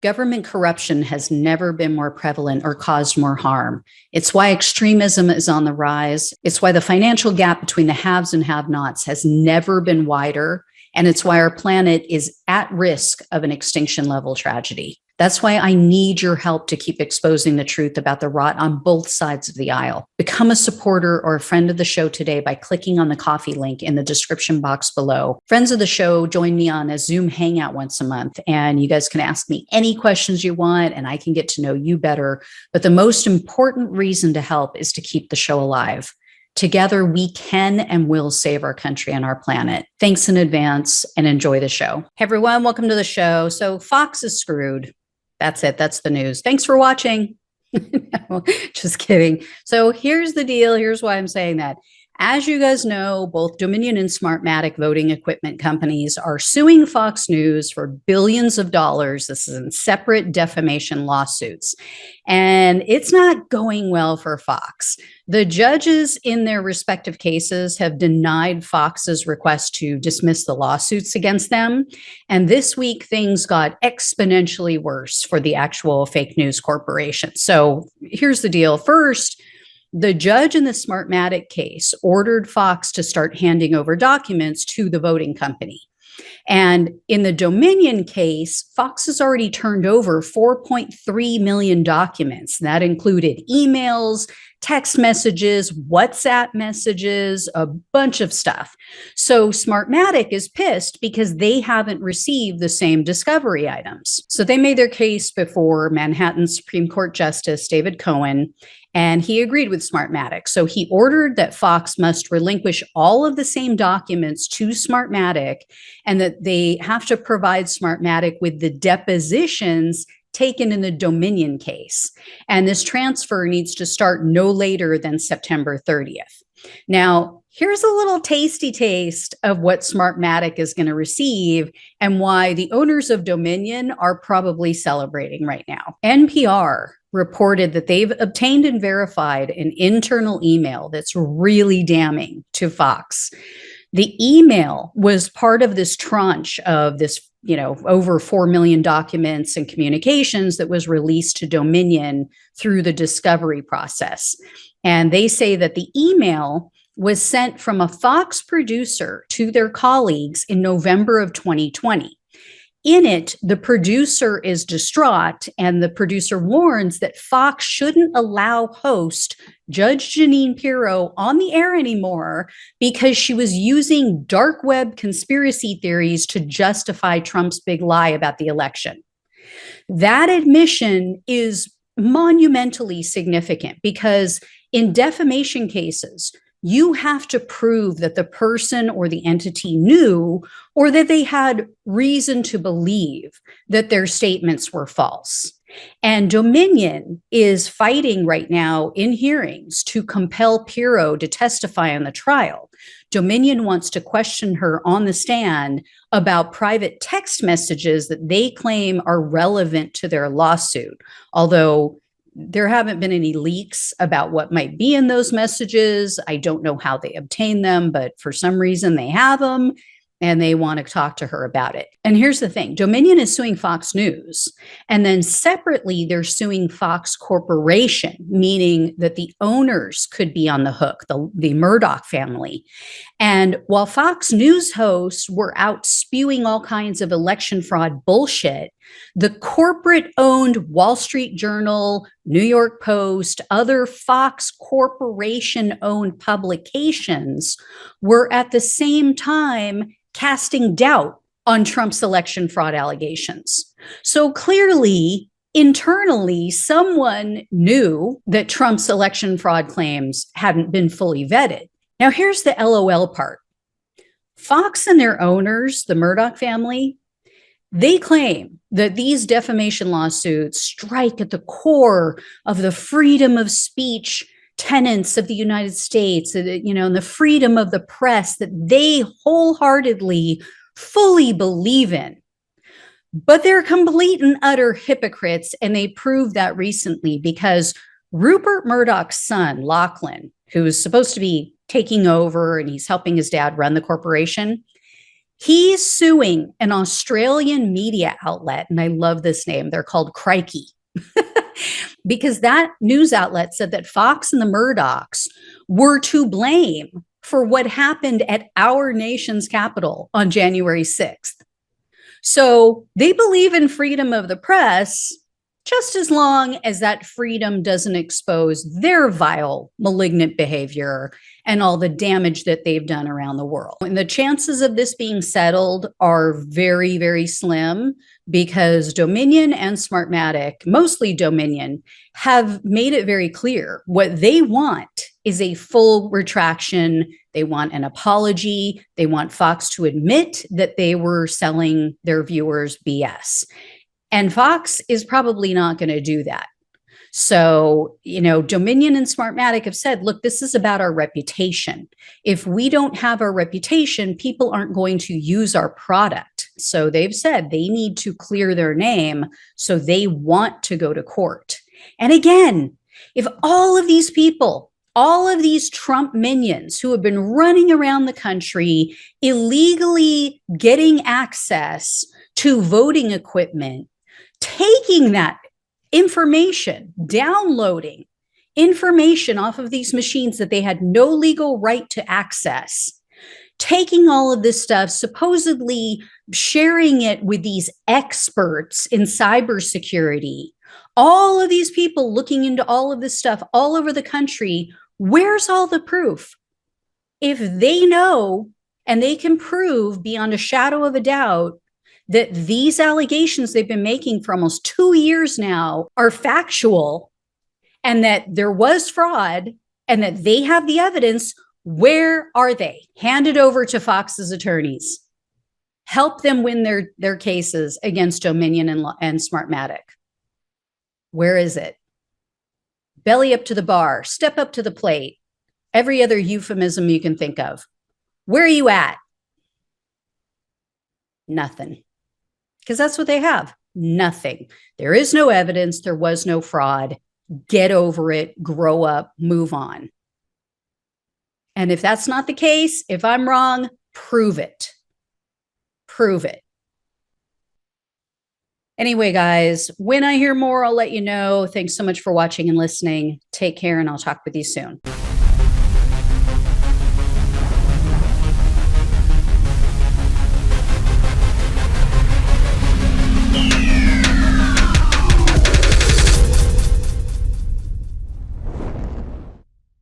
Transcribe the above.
Government corruption has never been more prevalent or caused more harm. It's why extremism is on the rise. It's why the financial gap between the haves and have-nots has never been wider. And it's why our planet is at risk of an extinction level tragedy. That's why I need your help to keep exposing the truth about the rot on both sides of the aisle. Become a supporter or a friend of the show today by clicking on the coffee link in the description box below. Friends of the show join me on a Zoom hangout once a month, and you guys can ask me any questions you want, and I can get to know you better. But the most important reason to help is to keep the show alive. Together, we can and will save our country and our planet. Thanks in advance and enjoy the show. Hey everyone, welcome to the show. So Fox is screwed. That's it. That's the news. Thanks for watching. No, just kidding. So here's the deal. Here's why I'm saying that. As you guys know, both Dominion and Smartmatic voting equipment companies are suing Fox News for billions of dollars. This is in separate defamation lawsuits. And it's not going well for Fox. The judges in their respective cases have denied Fox's request to dismiss the lawsuits against them. And this week, things got exponentially worse for the actual fake news corporation. So here's the deal. First, the judge in the Smartmatic case ordered Fox to start handing over documents to the voting company. And in the Dominion case, Fox has already turned over 4.3 million documents. That included emails, text messages, WhatsApp messages, a bunch of stuff. So Smartmatic is pissed because they haven't received the same discovery items. So they made their case before Manhattan Supreme Court Justice David Cohen, and he agreed with Smartmatic. So he ordered that Fox must relinquish all of the same documents to Smartmatic and that they have to provide Smartmatic with the depositions taken in the Dominion case. And this transfer needs to start no later than September 30th. Now, here's a little tasty taste of what Smartmatic is going to receive and why the owners of Dominion are probably celebrating right now. NPR reported that they've obtained and verified an internal email that's really damning to Fox. The email was part of this tranche of this, over 4 million documents and communications that was released to Dominion through the discovery process. And they say that the email was sent from a Fox producer to their colleagues in November of 2020. In it, the producer is distraught, and the producer warns that Fox shouldn't allow host Judge Jeanine Pirro on the air anymore because she was using dark web conspiracy theories to justify Trump's big lie about the election. That admission is monumentally significant because in defamation cases, you have to prove that the person or the entity knew or that they had reason to believe that their statements were false. And Dominion is fighting right now in hearings to compel Pirro to testify on the trial. Dominion wants to question her on the stand about private text messages that they claim are relevant to their lawsuit, although there haven't been any leaks about what might be in those messages. I don't know how they obtain them, but for some reason they have them and they want to talk to her about it. And here's the thing. Dominion is suing Fox News. And then separately, they're suing Fox Corporation, meaning that the owners could be on the hook, the Murdoch family. And while Fox News hosts were out spewing all kinds of election fraud bullshit, the corporate-owned Wall Street Journal, New York Post, other Fox Corporation-owned publications were at the same time casting doubt on Trump's election fraud allegations. So clearly, internally, someone knew that Trump's election fraud claims hadn't been fully vetted. Now, here's the LOL part. Fox and their owners, the Murdoch family, they claim that these defamation lawsuits strike at the core of the freedom of speech tenets of the United States, and the freedom of the press that they wholeheartedly, fully believe in. But they're complete and utter hypocrites, and they proved that recently because Rupert Murdoch's son, Lachlan, who is supposed to be taking over and he's helping his dad run the corporation, He's suing an Australian media outlet, and I love this name. They're called Crikey. Because that news outlet said that Fox and the Murdochs were to blame for what happened at our nation's capital on January 6th. So they believe in freedom of the press just as long as that freedom doesn't expose their vile, malignant behavior and all the damage that they've done around the world. And the chances of this being settled are very, very slim because Dominion and Smartmatic, mostly Dominion, have made it very clear what they want is a full retraction. They want an apology. They want Fox to admit that they were selling their viewers BS. And Fox is probably not going to do that. So, Dominion and Smartmatic have said, look, this is about our reputation. If we don't have our reputation, people aren't going to use our product. So they've said they need to clear their name. So they want to go to court. And again, if all of these people, all of these Trump minions who have been running around the country, illegally getting access to voting equipment, taking that information, downloading information off of these machines that they had no legal right to access, taking all of this stuff, supposedly sharing it with these experts in cybersecurity, all of these people looking into all of this stuff all over the country, where's all the proof? If they know and they can prove beyond a shadow of a doubt that these allegations they've been making for almost 2 years now are factual and that there was fraud and that they have the evidence, where are they? Hand it over to Fox's attorneys. Help them win their cases against Dominion and Smartmatic. Where is it? Belly up to the bar, step up to the plate, every other euphemism you can think of. Where are you at? Nothing. Because that's what they have. Nothing. There is no evidence. There was no fraud. Get over it. Grow up. Move on. And if that's not the case, if I'm wrong, prove it. Prove it. Anyway, guys, when I hear more, I'll let you know. Thanks so much for watching and listening. Take care, and I'll talk with you soon.